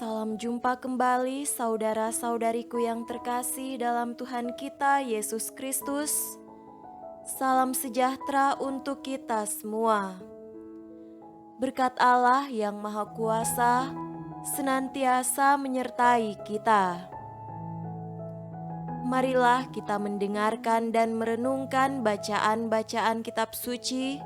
Salam jumpa kembali saudara-saudariku yang terkasih dalam Tuhan kita Yesus Kristus. Salam sejahtera untuk kita semua. Berkat Allah yang Maha Kuasa senantiasa menyertai kita. Marilah kita mendengarkan dan merenungkan bacaan-bacaan kitab suci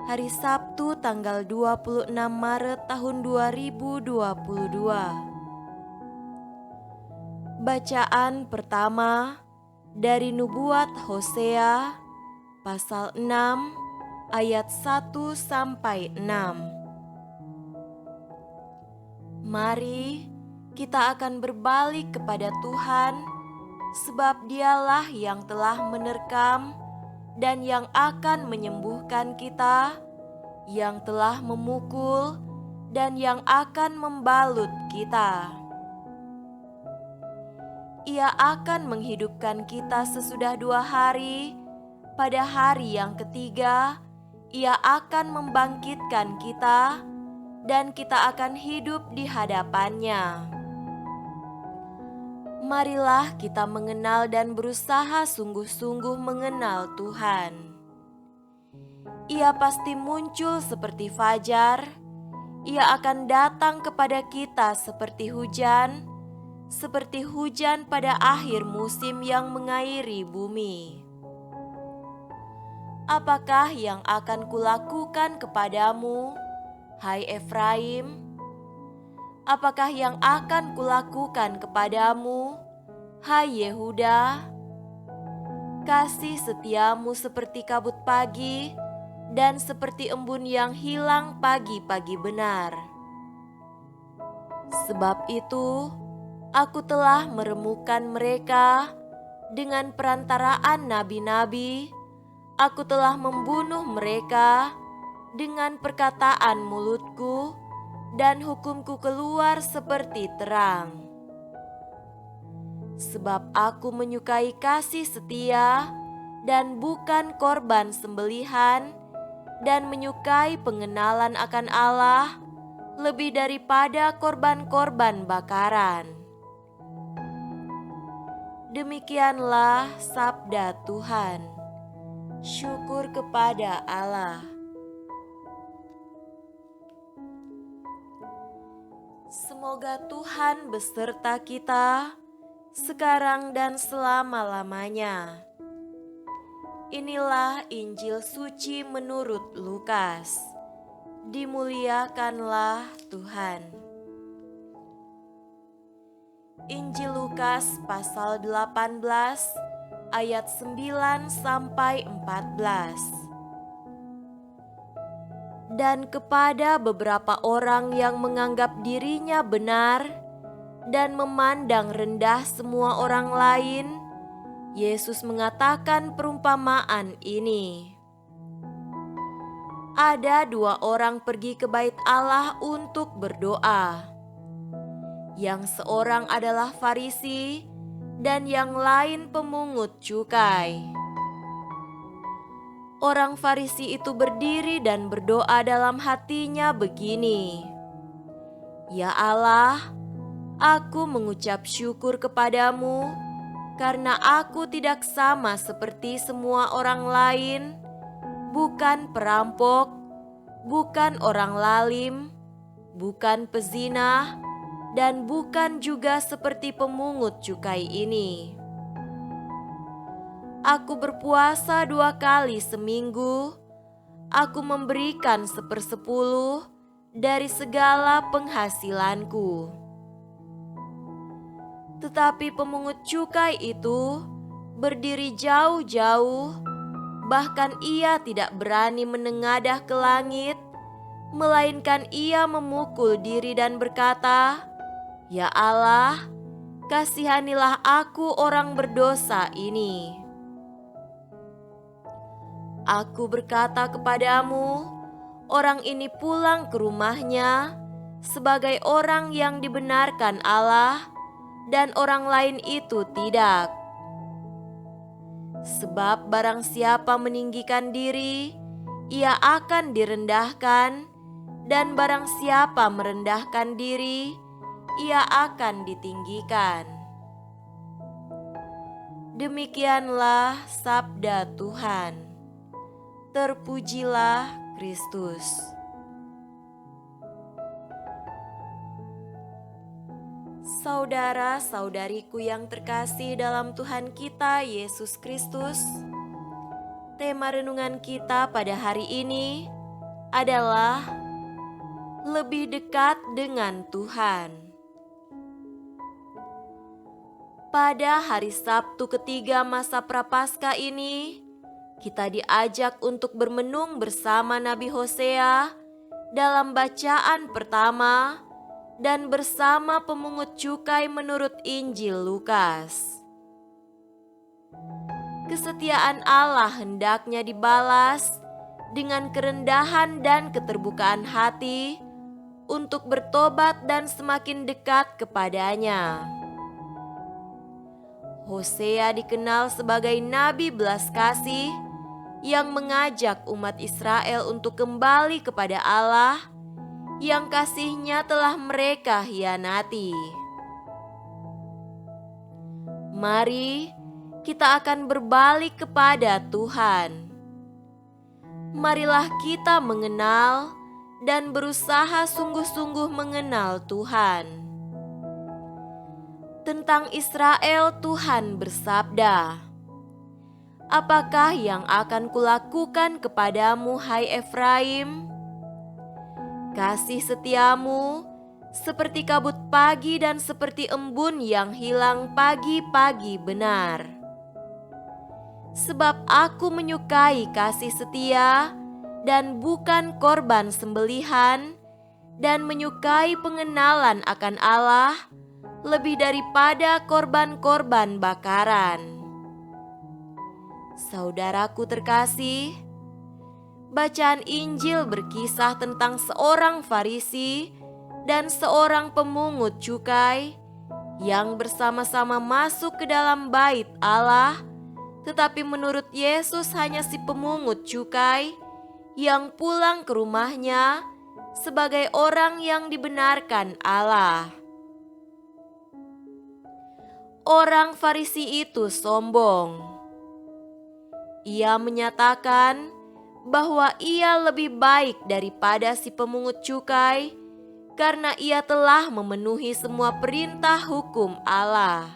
hari Sabtu tanggal 26 Maret tahun 2022. Bacaan pertama dari Nubuat Hosea pasal 6 ayat 1 sampai 6. Mari kita akan berbalik kepada Tuhan, sebab Dialah yang telah menerkam dan yang akan menyembuhkan kita, yang telah memukul dan yang akan membalut kita. Ia akan menghidupkan kita sesudah 2 hari. Pada hari yang ketiga, Ia akan membangkitkan kita, dan kita akan hidup di hadapannya. Marilah kita mengenal dan berusaha sungguh-sungguh mengenal Tuhan. Ia pasti muncul seperti fajar. Ia akan datang kepada kita seperti hujan pada akhir musim yang mengairi bumi. Apakah yang akan kulakukan kepadamu, hai Efraim? Apakah yang akan kulakukan kepadamu, hai Yehuda? Kasih setiamu seperti kabut pagi dan seperti embun yang hilang pagi-pagi benar. Sebab itu, aku telah meremukan mereka dengan perantaraan nabi-nabi. Aku telah membunuh mereka dengan perkataan mulutku, dan hukumku keluar seperti terang. Sebab aku menyukai kasih setia dan bukan korban sembelihan, dan menyukai pengenalan akan Allah lebih daripada korban-korban bakaran. Demikianlah sabda Tuhan. Syukur kepada Allah. Semoga Tuhan beserta kita sekarang dan selama-lamanya. Inilah Injil suci menurut Lukas. Dimuliakanlah Tuhan. Injil Lukas pasal 18 ayat 9 sampai 14. Dan kepada beberapa orang yang menganggap dirinya benar dan memandang rendah semua orang lain, Yesus mengatakan perumpamaan ini. Ada 2 orang pergi ke bait Allah untuk berdoa. Yang seorang adalah Farisi dan yang lain pemungut cukai. Orang Farisi itu berdiri dan berdoa dalam hatinya begini, "Ya Allah, aku mengucap syukur kepadamu karena aku tidak sama seperti semua orang lain, bukan perampok, bukan orang lalim, bukan pezina, dan bukan juga seperti pemungut cukai ini. Aku berpuasa 2 kali seminggu. Aku memberikan 1/10 dari segala penghasilanku." Tetapi pemungut cukai itu berdiri jauh-jauh, bahkan ia tidak berani menengadah ke langit, melainkan ia memukul diri dan berkata, "Ya Allah, kasihanilah aku orang berdosa ini." Aku berkata kepadamu, orang ini pulang ke rumahnya sebagai orang yang dibenarkan Allah, dan orang lain itu tidak. Sebab barang siapa meninggikan diri, ia akan direndahkan, dan barang siapa merendahkan diri, ia akan ditinggikan. Demikianlah sabda Tuhan. Terpujilah Kristus. Saudara-saudariku yang terkasih dalam Tuhan kita Yesus Kristus, tema renungan kita pada hari ini adalah lebih dekat dengan Tuhan. Pada hari Sabtu ketiga masa Prapaskah ini, kita diajak untuk bermenung bersama Nabi Hosea dalam bacaan pertama dan bersama pemungut cukai menurut Injil Lukas. Kesetiaan Allah hendaknya dibalas dengan kerendahan dan keterbukaan hati untuk bertobat dan semakin dekat kepadanya. Hosea dikenal sebagai nabi belas kasih yang mengajak umat Israel untuk kembali kepada Allah yang kasih-Nya telah mereka hianati. Mari kita akan berbalik kepada Tuhan. Marilah kita mengenal dan berusaha sungguh-sungguh mengenal Tuhan. Tentang Israel, Tuhan bersabda, "Apakah yang akan kulakukan kepadamu, hai Efraim? Kasih setiamu seperti kabut pagi dan seperti embun yang hilang pagi-pagi benar. Sebab aku menyukai kasih setia dan bukan korban sembelihan, dan menyukai pengenalan akan Allah lebih daripada korban-korban bakaran." Saudaraku terkasih, bacaan Injil berkisah tentang seorang Farisi dan seorang pemungut cukai yang bersama-sama masuk ke dalam bait Allah, tetapi menurut Yesus hanya si pemungut cukai yang pulang ke rumahnya sebagai orang yang dibenarkan Allah. Orang Farisi itu sombong. Ia menyatakan bahwa ia lebih baik daripada si pemungut cukai karena ia telah memenuhi semua perintah hukum Allah.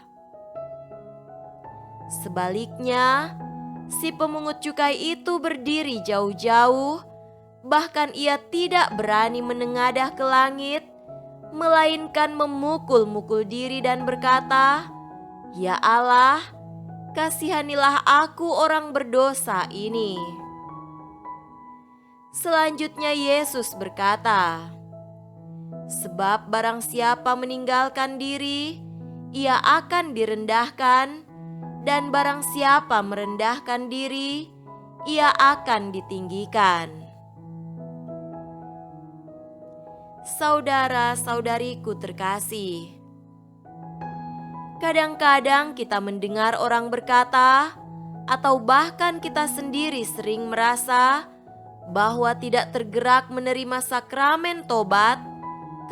Sebaliknya, si pemungut cukai itu berdiri jauh-jauh, bahkan ia tidak berani menengadah ke langit, melainkan memukul-mukul diri dan berkata, "Ya Allah, kasihanilah aku orang berdosa ini." Selanjutnya Yesus berkata, "Sebab barang siapa meninggalkan diri, ia akan direndahkan, dan barang siapa merendahkan diri, ia akan ditinggikan." Saudara-saudariku terkasih, kadang-kadang kita mendengar orang berkata, atau bahkan kita sendiri sering merasa bahwa tidak tergerak menerima sakramen tobat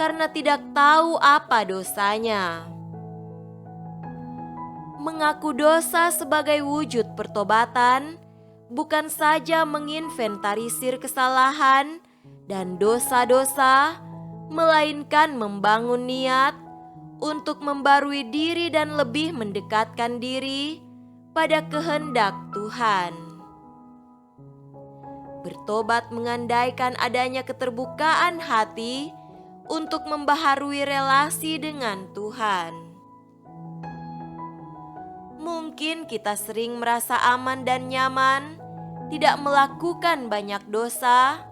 karena tidak tahu apa dosanya. Mengaku dosa sebagai wujud pertobatan bukan saja menginventarisir kesalahan dan dosa-dosa, melainkan membangun niat untuk membarui diri dan lebih mendekatkan diri pada kehendak Tuhan. Bertobat mengandaikan adanya keterbukaan hati untuk membaharui relasi dengan Tuhan. Mungkin kita sering merasa aman dan nyaman, tidak melakukan banyak dosa,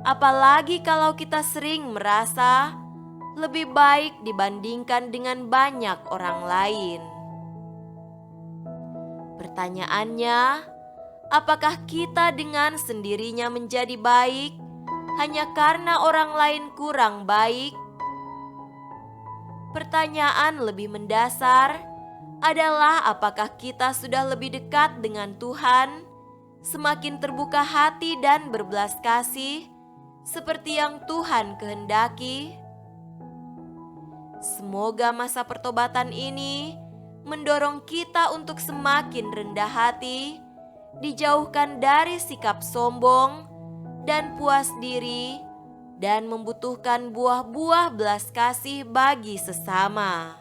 apalagi kalau kita sering merasa lebih baik dibandingkan dengan banyak orang lain. Pertanyaannya, apakah kita dengan sendirinya menjadi baik hanya karena orang lain kurang baik? Pertanyaan lebih mendasar adalah apakah kita sudah lebih dekat dengan Tuhan, semakin terbuka hati dan berbelas kasih seperti yang Tuhan kehendaki? Semoga masa pertobatan ini mendorong kita untuk semakin rendah hati, dijauhkan dari sikap sombong dan puas diri, dan membutuhkan buah-buah belas kasih bagi sesama.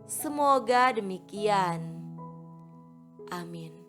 Semoga demikian. Amin.